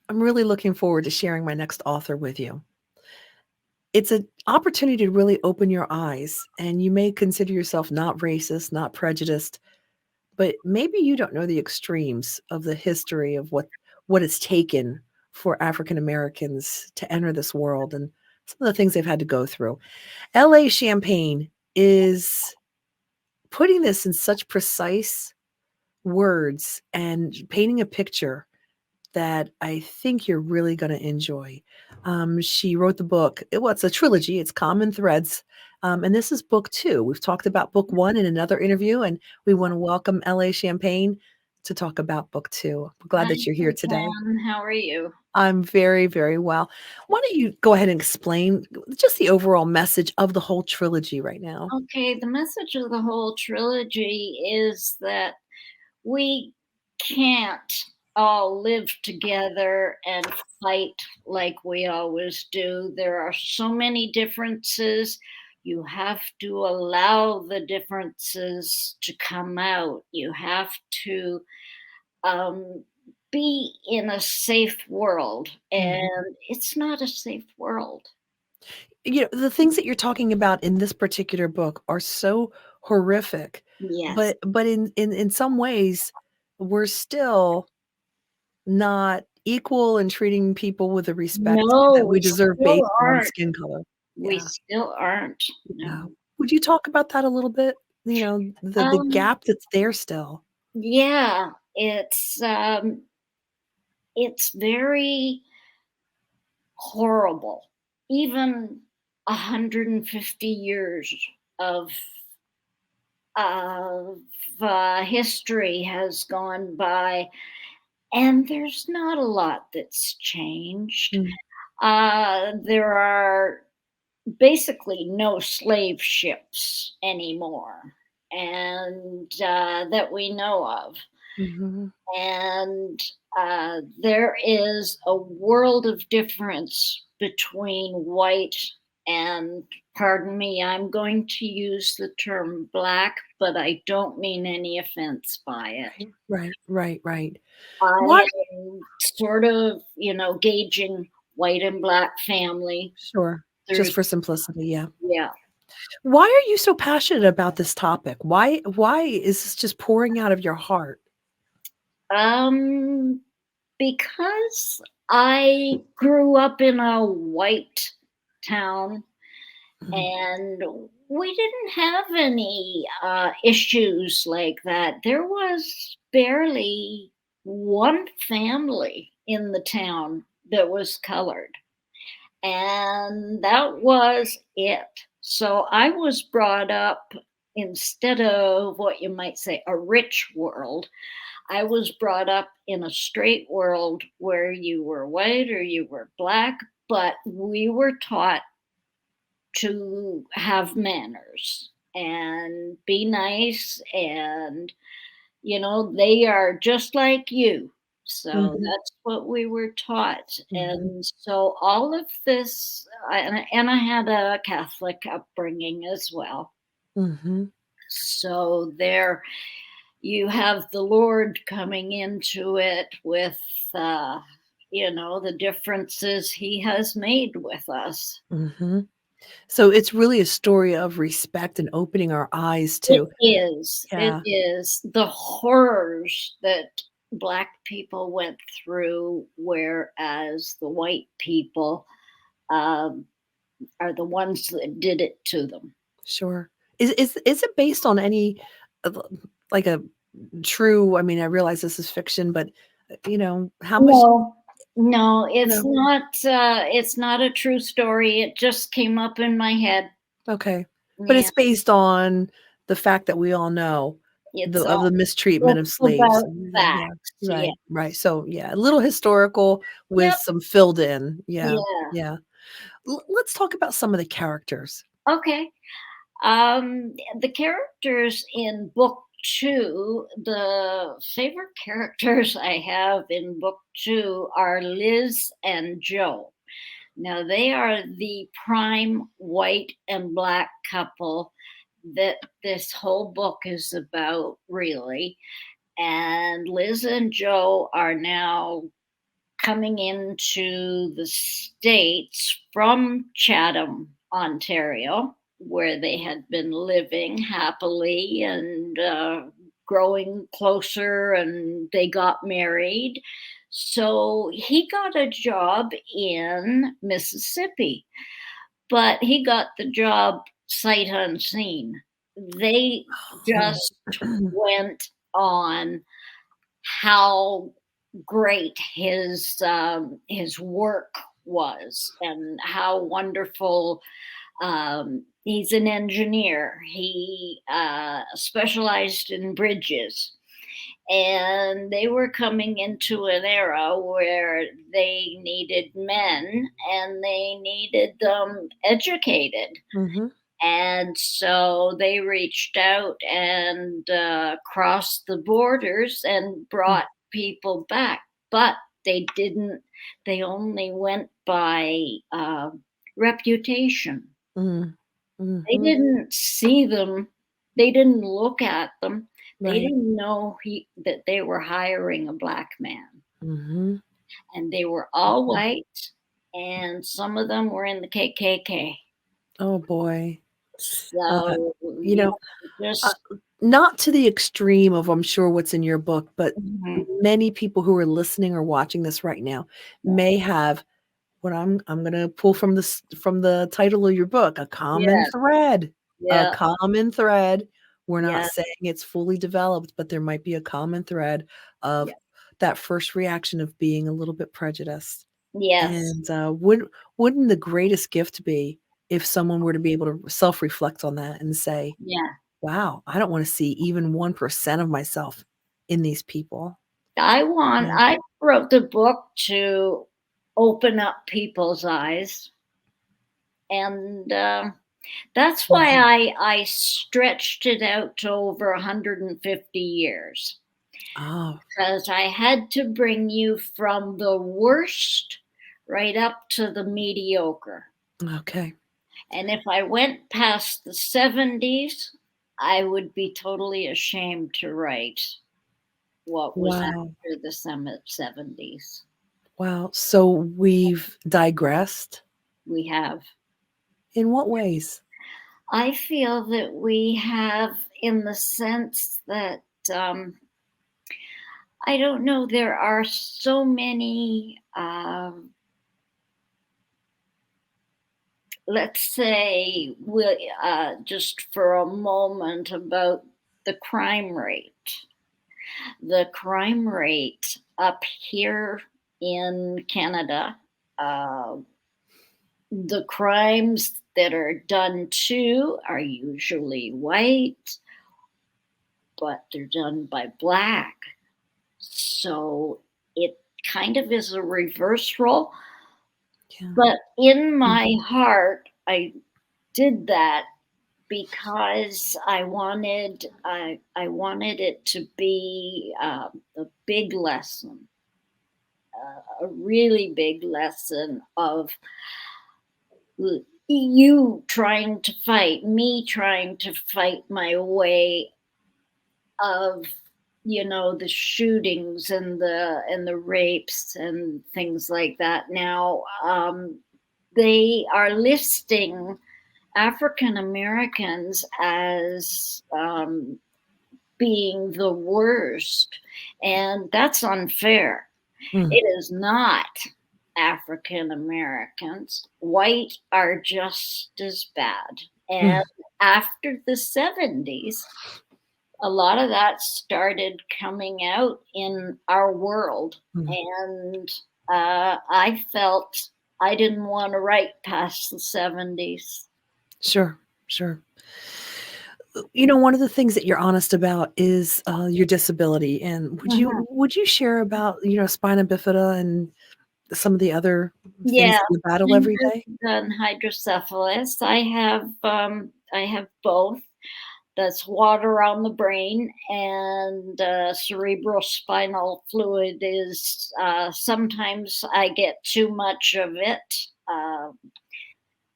I'm really looking forward to sharing my next author with you. It's an opportunity to really open your eyes, and you may consider yourself not racist, not prejudiced, but maybe you don't know the extremes of the history of what it's taken for African Americans to enter this world and some of the things they've had to go through. LA Champagne is putting this in such precise words and painting a picture that I think you're really gonna enjoy. She wrote the book well, it's a trilogy, it's Common Threads, and this is book 2. We've talked about book 1 in another interview, and we wanna welcome LA Champagne to talk about book 2. I'm glad Hi, that you're here today. Pam. How are you? I'm very, very well. Why don't you go ahead and explain just the overall message of the whole trilogy right now? Okay, the message of the whole trilogy is that we can't all live together and fight like we always do. There are so many differences. You have to allow the differences to come out. You have to um, be in a safe world, Mhm. and it's not a safe world. The things that you're talking about in this particular book are so horrific, Yes. but in some ways, we're still not equal in treating people with the respect No, that we we deserve still based on aren't. skin color. We Yeah, still aren't, yeah. no. Would you talk about that a little bit? The Um, gap that's there still. yeah, it's very horrible. Even 150 years of of, history has gone by, and there's not a lot that's changed. Mm, There are basically no slave ships anymore, and that we know of. mhm. And there is a world of difference between white and, pardon me, I'm going to use the term black, but I don't mean any offense by it. Right. I What am sort of, gauging white and black family Sure, through, just for simplicity, yeah. yeah. Why are you so passionate about this topic? Why is this just pouring out of your heart? Um, because I grew up in a white town Mhm, and we didn't have any issues like that. There was barely one family in the town that was colored, and that was it. So I was brought up, instead of what you might say a rich world, I was brought up in a straight world where you were white or you were black, but we were taught to have manners and be nice, and they are just like you. So mhm, that's what we were taught. mhm, And so all of this, and I had a Catholic upbringing as well. mhm. So there you have the Lord coming into it with, the differences He has made with us. Mhm. So it's really a story of respect and opening our eyes to It yeah, is the horrors that Black people went through, whereas the white people um, are the ones that did it to them. sure. Is it based on any, of like a true I mean, I realize this is fiction, but, how much No, no, no, it's not a true story. It just came up in my head. okay. But Yeah, it's based on the fact that we all know it's the mistreatment of it's slaves. about Yeah, facts. Yeah. right. So, yeah, a little historical with Yep. some filled in. Yeah, Yeah. yeah. Let's talk about some of the characters. Okay. The characters in book two, the favorite characters I have in book two are Liz and Joe. Now, they are the prime white and black couple that this whole book is about, really. And Liz and Joe are now coming into the States from Chatham, Ontario, where they had been living happily and growing closer, and they got married. So he got a job in Mississippi, but he got the job sight unseen. They Oh. just went on how great his work was and how wonderful. He's an engineer. He specialized in bridges, and they were coming into an era where they needed men and they needed them educated. Mhm. And so they reached out and crossed the borders and Mm, brought people back. But they didn't, they only went by reputation. mm, They mhm. didn't see them, they didn't look at them, they Right. didn't know that they were hiring a black man. Mhm. And they were all Mhm. white, and some of them were in the KKK. Oh, boy. Uh, So, you you know, know, uh, just not to the extreme of, I'm sure, what's in your book, but mhm, many people who are listening or watching this right now yeah, may have what I'm gonna pull from from the title of your book, a common yeah, thread. A yeah, common thread. We're not yeah, saying it's fully developed, but there might be a common thread of yeah, that first reaction of being a little bit prejudiced. yes, And, wouldn't the greatest gift be if someone were to be able to self-reflect on that and say, yeah. "Wow, I don't wanna see even 1% of myself in these people." Yeah. I wrote the book to open up people's eyes, and that's why Mhm. I stretched it out to over 150 years, Oh, because I had to bring you from the worst right up to the mediocre. okay. And if I went past the 70s, I would be totally ashamed to write what was Wow. after the 70s. Wow. So we've digressed? We have. In what ways? I feel that we have, in the sense that, I don't know, there are so many, let's say, just for a moment about the crime rate. The crime rate up here in Canada, uh, the crimes that are done to are usually white, but they're done by black. So it kind of is a reverse role. Yeah. But in Mm. my heart, I did that because I wanted it to be a big lesson, a really big lesson of you trying to fight, me trying to fight my way of, the shootings and the rapes and things like that. Now they are listing African Americans as being the worst, and that's unfair. Mm. It is not African Americans. White are just as bad. And Mm. after the 70s, a lot of that started coming out in our world. Mm. And I felt I didn't want to write past the 70s. Sure, sure. One of the things that you're honest about is, your disability, and Mhm. would you share about, spina bifida and some of the other things Yeah, that you battle spina every day? bifida and hydrocephalus. I have both. That's water on the brain, and cerebral spinal fluid is sometimes I get too much of it. Uh,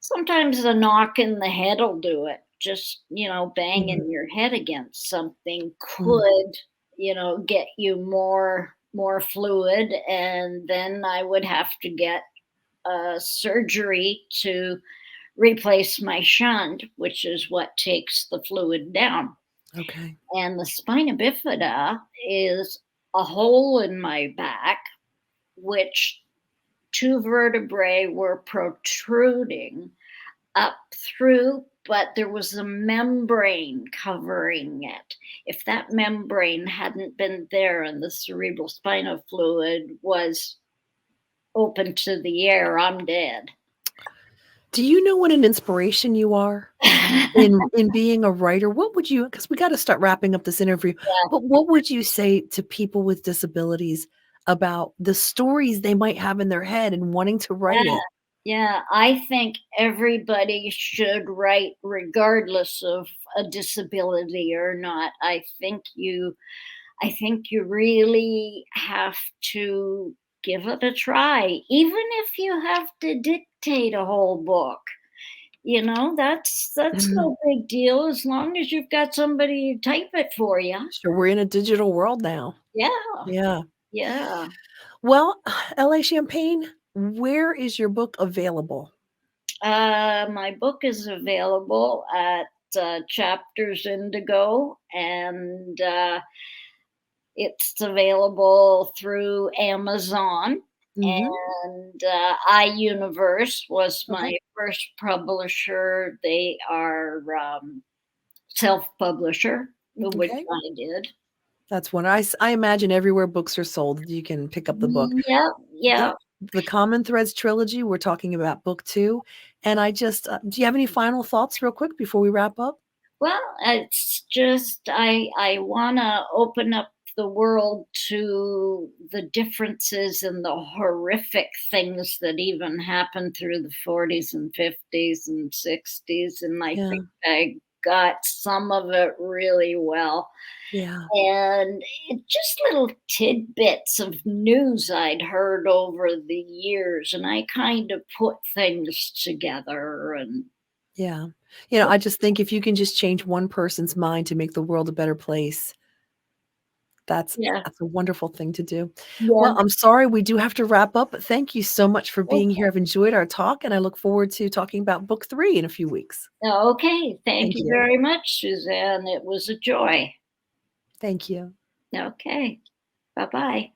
Sometimes a knock in the head will do it. Just, Mhm, banging your head against something mhm, could, get you more. more fluid, and then I would have to get surgery to replace my shunt, which is what takes the fluid down. Okay. And the spina bifida is a hole in my back, which two vertebrae were protruding up through, but there was a membrane covering it. If that membrane hadn't been there and the cerebral spinal fluid was open to the air, I'm dead. Do you know what an inspiration you are in being a writer? What would you, because we gotta start wrapping up this interview, Yeah, but what would you say to people with disabilities about the stories they might have in their head and wanting to write yeah, it? yeah. I think everybody should write regardless of a disability or not. I think you really have to give it a try, even if you have to dictate a whole book. That's Mhm. no big deal as long as you've got somebody to type it for you. Sure, we're in a digital world now. Yeah, Yeah. yeah. Well, LA Champagne, where is your book available? My book is available at Chapters Indigo, and it's available through Amazon. Mhm. And iUniverse was Okay. my first publisher. They are self-publisher, which Okay. I did. That's one I imagine everywhere books are sold, you can pick up the book. Yep, Yep. yep. The Common Threads trilogy, we're talking about book 2, and I just do you have any final thoughts real quick before we wrap up? Well, it's just I wanna open up the world to the differences and the horrific things that even happened through the 40s and 50s and 60s, and I Yeah. think I got some of it really well. Yeah. And just little tidbits of news I'd heard over the years, and I kind of put things together and Yeah. I just think if you can just change one person's mind to make the world a better place, that's yeah, that's a wonderful thing to do. Well, yeah. I'm sorry we do have to wrap up, but thank you so much for being Okay. here. I've enjoyed our talk, and I look forward to talking about book 3 in a few weeks. Okay. Thank Thank you you. very much, Suzanne. It was a joy. Thank you. Okay. Bye bye.